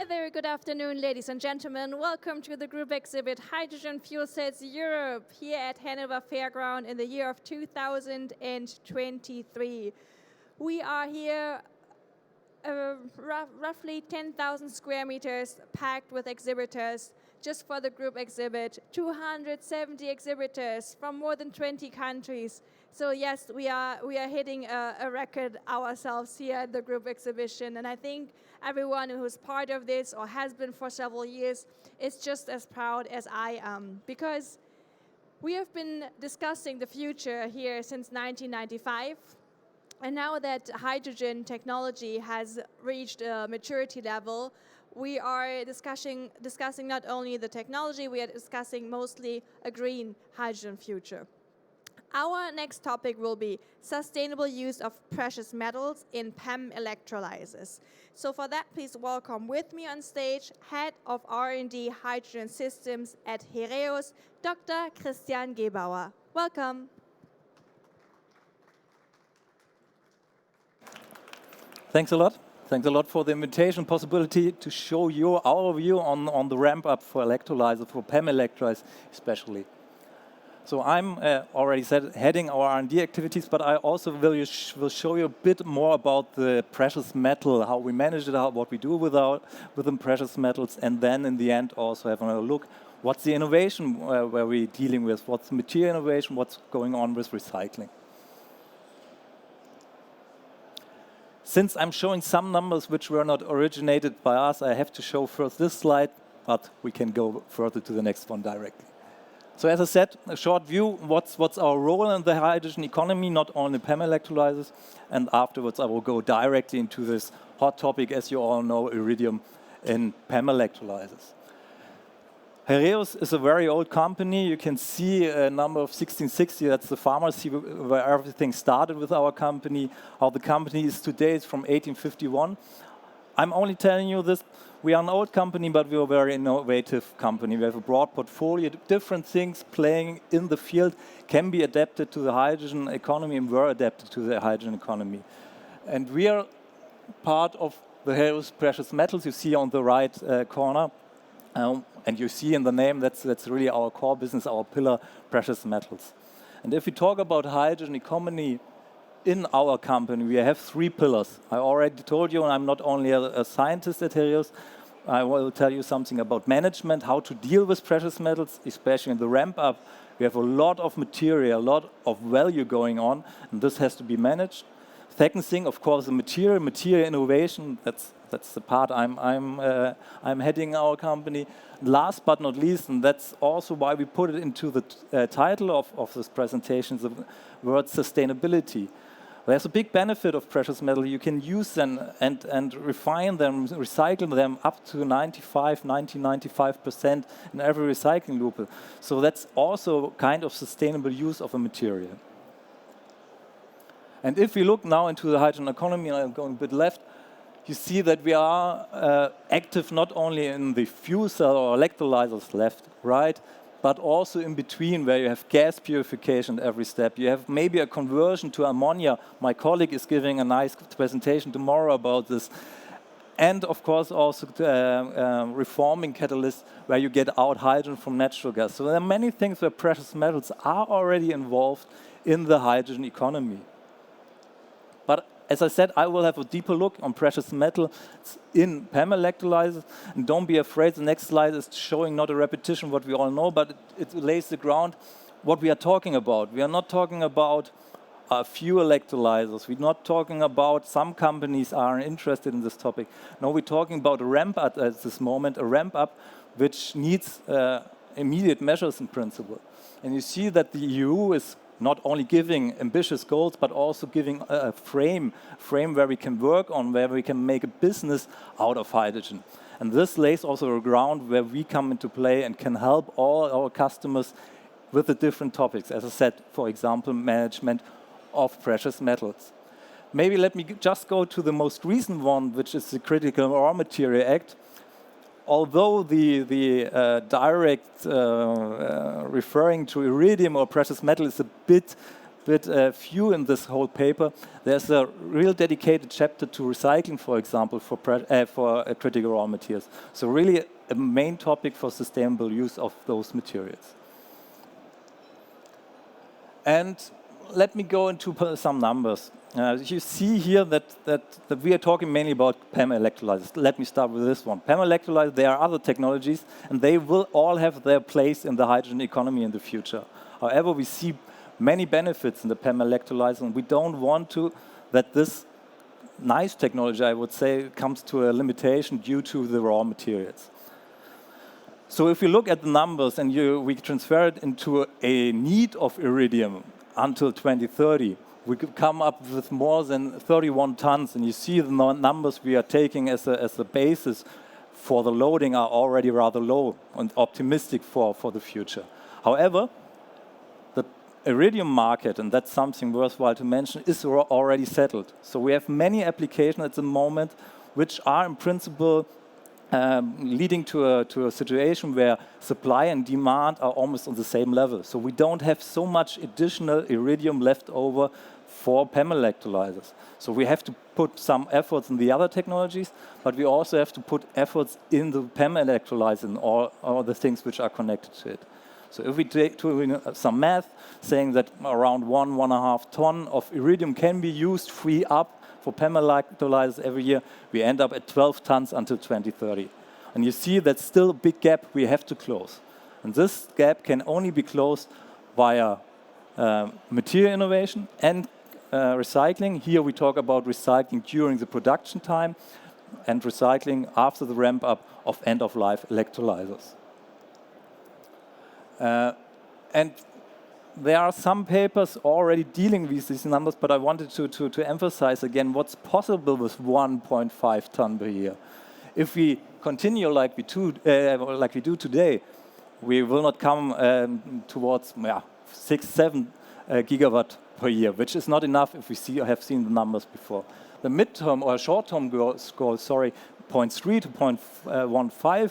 there, good afternoon, ladies and gentlemen. Welcome to the group exhibit Hydrogen Fuel Cells Europe here at Hanover Fairground in the year of 2023. We are here roughly 10,000 square meters packed with exhibitors just for the group exhibit, 270 exhibitors from more than 20 countries. So yes, we are hitting a record ourselves here at the group exhibition, and I think everyone who's part of this or has been for several years is just as proud as I am, because we have been discussing the future here since 1995. And now that hydrogen technology has reached a maturity level, we are discussing not only the technology, we are discussing mostly a green hydrogen future. Our next topic will be sustainable use of precious metals in PEM electrolysis. So for that, please welcome with me on stage Head of R&D Hydrogen Systems at Heraeus, Dr. Christian Gebauer. Welcome. Thanks a lot. Thanks a lot for the invitation, possibility to show you our view on the ramp up for electrolyzer, for PEM electrolysis especially. So I'm already said heading our R&D activities, but I also will show you a bit more about the precious metal, how we manage it, what we do with the precious metals, and then in the end also have a look what's the innovation where we're dealing with, what's the material innovation, what's going on with recycling. Since I'm showing some numbers which were not originated by us, I have to show first this slide, but we can go further to the next one directly. So as I said, a short view, what's our role in the hydrogen economy, not only PEM electrolyzers, and afterwards I will go directly into this hot topic, as you all know, iridium in PEM electrolyzers. Heraeus is a very old company. You can see a number of 1660, that's the pharmacy where everything started with our company. How the company is today is from 1851. I'm only telling you this, we are an old company, but we are a very innovative company. We have a broad portfolio, different things playing in the field can be adapted to the hydrogen economy and were adapted to the hydrogen economy. And we are part of the Heraeus precious metals you see on the right corner. And you see in the name, that's really our core business, our pillar, precious metals. And if we talk about hydrogen economy in our company, we have three pillars. I already told you, and I'm not only a scientist at Heraeus, I will tell you something about management, how to deal with precious metals, especially in the ramp up. We have a lot of material, a lot of value going on, and this has to be managed. Second thing, of course, the material innovation, that's the part I'm heading our company. Last but not least, and that's also why we put it into the title of this presentation, the word sustainability. There's a big benefit of precious metal. You can use them and refine them, recycle them up to 95% in every recycling loop. So that's also kind of sustainable use of a material. And if we look now into the hydrogen economy, and I'm going a bit left, you see that we are active not only in the fuel cell or electrolyzers left, right, but also in between where you have gas purification at every step. You have maybe a conversion to ammonia. My colleague is giving a nice presentation tomorrow about this. And of course also reforming catalysts where you get out hydrogen from natural gas. So there are many things where precious metals are already involved in the hydrogen economy. But as I said, I will have a deeper look on precious metals in PEM electrolyzers. And don't be afraid, the next slide is showing not a repetition of what we all know, but it lays the ground what we are talking about. We are not talking about few electrolyzers. We're not talking about some companies are interested in this topic. No, we're talking about a ramp up at this moment, a ramp up which needs immediate measures in principle. And you see that the EU is not only giving ambitious goals, but also giving a frame where we can work on, where we can make a business out of hydrogen. And this lays also a ground where we come into play and can help all our customers with the different topics. As I said, for example, management of precious metals. Maybe let me just go to the most recent one, which is the Critical Raw Material Act. Although the direct referring to iridium or precious metal is a bit bit few in this whole paper. There's a real dedicated chapter to recycling, for example, for critical raw materials. So really a main topic for sustainable use of those materials. And let me go into some numbers. You see here that we are talking mainly about PEM electrolyzers. Let me start with this one. PEM electrolyzers, there are other technologies, and they will all have their place in the hydrogen economy in the future. However, we see many benefits in the PEM electrolyzer, and we don't want that this nice technology, I would say, comes to a limitation due to the raw materials. So if you look at the numbers and we transfer it into a need of iridium until 2030, we could come up with more than 31 tons, and you see the numbers we are taking as a basis for the loading are already rather low and optimistic for the future. However, the iridium market, and that's something worthwhile to mention, is already settled. So we have many applications at the moment which are in principle leading to a situation where supply and demand are almost on the same level. So we don't have so much additional iridium left over for PEM electrolyzers. So we have to put some efforts in the other technologies, but we also have to put efforts in the PEM electrolyzer and all the things which are connected to it. So if we take some math saying that around 1.5 ton of iridium can be used free up for PEM electrolyzers every year, we end up at 12 tons until 2030. And you see that's still a big gap we have to close. And this gap can only be closed via material innovation and recycling. Here we talk about recycling during the production time and recycling after the ramp up of end-of-life electrolyzers. And there are some papers already dealing with these numbers, but I wanted to emphasize again what's possible with 1.5 ton per year. If we continue like we do today, we will not come towards 6-7 gigawatt per year, which is not enough if we have seen the numbers before. The midterm or short-term goal, 0.3 to 0.15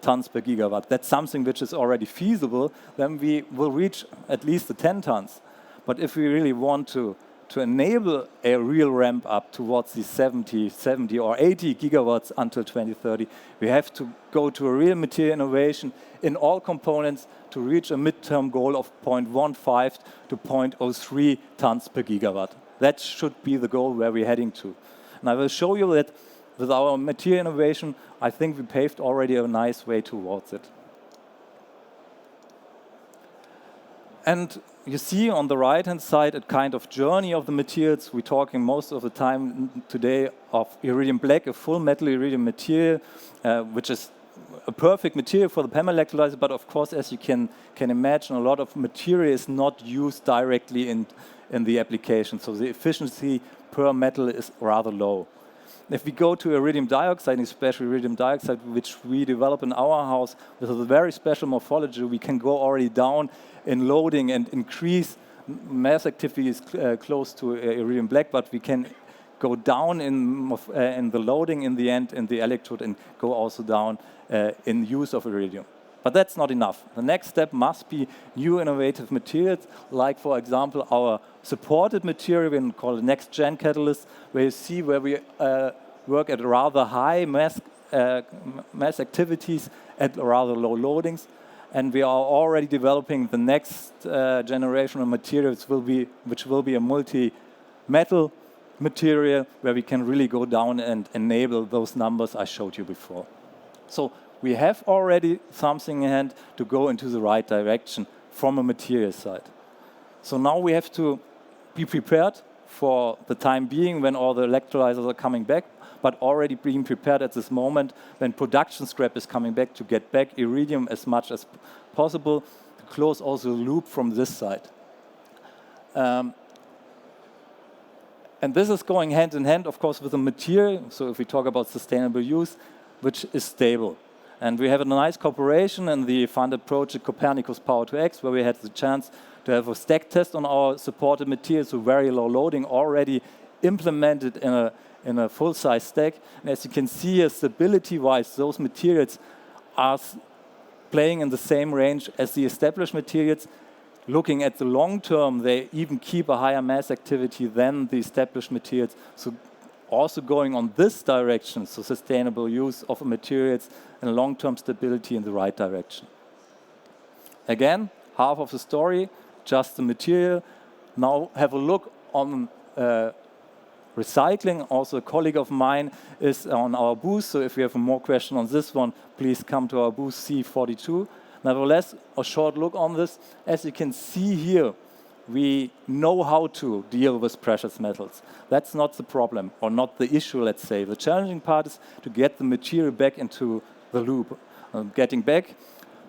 tons per gigawatt. That's something which is already feasible. Then we will reach at least the 10 tons. But if we really want to enable a real ramp up towards the 70 or 80 gigawatts until 2030, we have to go to a real material innovation in all components to reach a midterm goal of 0.15 to 0.03 tons per gigawatt. That should be the goal where we're heading to. And I will show you that with our material innovation, I think we paved already a nice way towards it. And you see on the right-hand side a kind of journey of the materials. We're talking most of the time today of iridium black, a full metal iridium material, which is a perfect material for the PEM electrolyzer, but of course, as you can imagine, a lot of material is not used directly in the application, so the efficiency per metal is rather low. If we go to iridium dioxide, especially iridium dioxide, which we develop in our house with a very special morphology, we can go already down in loading and increase mass activities close to iridium black, but we can go down in the loading in the end, in the electrode, and go also down in use of iridium. But that's not enough. The next step must be new innovative materials, like, for example, our supported material, we call it next-gen catalyst, where you see where we work at rather high mass activities at rather low loadings. And we are already developing the next generation of materials, which will be a multi-metal material, where we can really go down and enable those numbers I showed you before. So we have already something in hand to go into the right direction from a material side. So now we have to be prepared for the time being when all the electrolyzers are coming back, but already being prepared at this moment when production scrap is coming back to get back iridium as much as possible, to close also the loop from this side. And this is going hand in hand, of course, with the material. So if we talk about sustainable use, which is stable. And we have a nice cooperation in the funded project Copernicus Power to X, where we had the chance to have a stack test on our supported materials with very low loading already implemented in a full-size stack. And as you can see, stability-wise, those materials are playing in the same range as the established materials, looking at the long term, they even keep a higher mass activity than the established materials. So also going on this direction, so sustainable use of materials and long-term stability in the right direction. Again, half of the story, just the material. Now have a look on recycling. Also, a colleague of mine is on our booth, so if you have more questions on this one, please come to our booth C42. Nevertheless, a short look on this. As you can see here, we know how to deal with precious metals. That's not the problem, or not the issue, let's say. The challenging part is to get the material back into the loop. Getting back,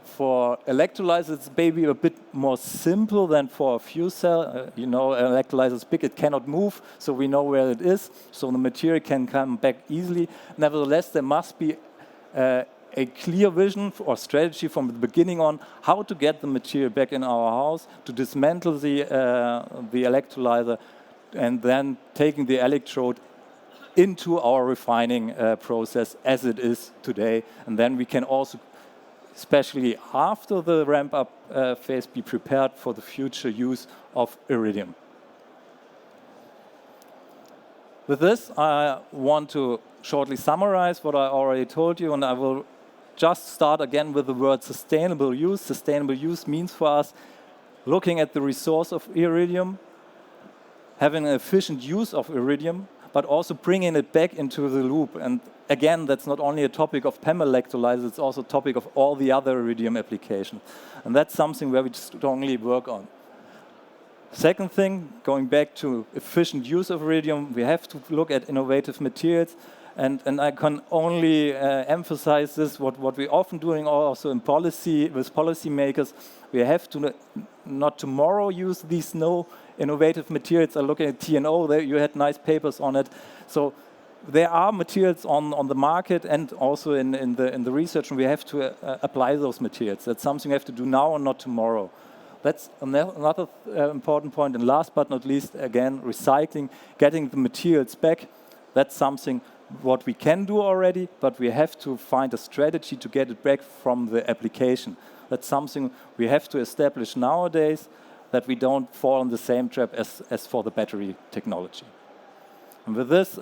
for electrolysis, it's maybe a bit more simple than for a fuel cell. You know, electrolyzer is big, it cannot move, so we know where it is, so the material can come back easily. Nevertheless, there must be a clear vision or strategy from the beginning on how to get the material back in our house, to dismantle the electrolyzer, and then taking the electrode into our refining process as it is today. And then we can also, especially after the ramp-up phase, be prepared for the future use of iridium. With this, I want to shortly summarize what I already told you, and I will just start again with the word sustainable use. Sustainable use means for us looking at the resource of iridium, having an efficient use of iridium, but also bringing it back into the loop. And again, that's not only a topic of PEM electrolysis, it's also a topic of all the other iridium applications. And that's something where we strongly work on. Second thing, going back to efficient use of iridium, we have to look at innovative materials. And I can only emphasize this, what we're often doing also in policy, with policymakers. We have to not tomorrow use these no innovative materials. I look at TNO, there you had nice papers on it. So there are materials on the market and also in the research, and we have to apply those materials. That's something we have to do now and not tomorrow. That's another important point. And last but not least, again, recycling, getting the materials back. That's something what we can do already, but we have to find a strategy to get it back from the application. That's something we have to establish nowadays, that we don't fall in the same trap as for the battery technology. And with this,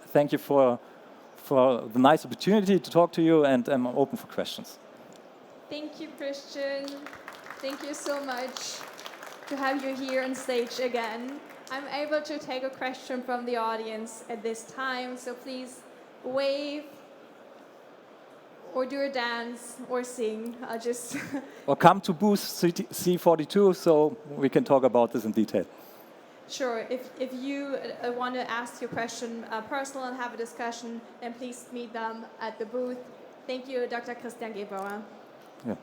thank you for the nice opportunity to talk to you, and I'm open for questions. Thank you, Christian. Thank you so much to have you here on stage again. I'm able to take a question from the audience at this time, so please wave or do a dance or sing. I'll just... Or come to booth C42 so we can talk about this in detail. Sure. If you want to ask your question personal and have a discussion, then please meet them at the booth. Thank you, Dr. Christian Gebauer. Yeah.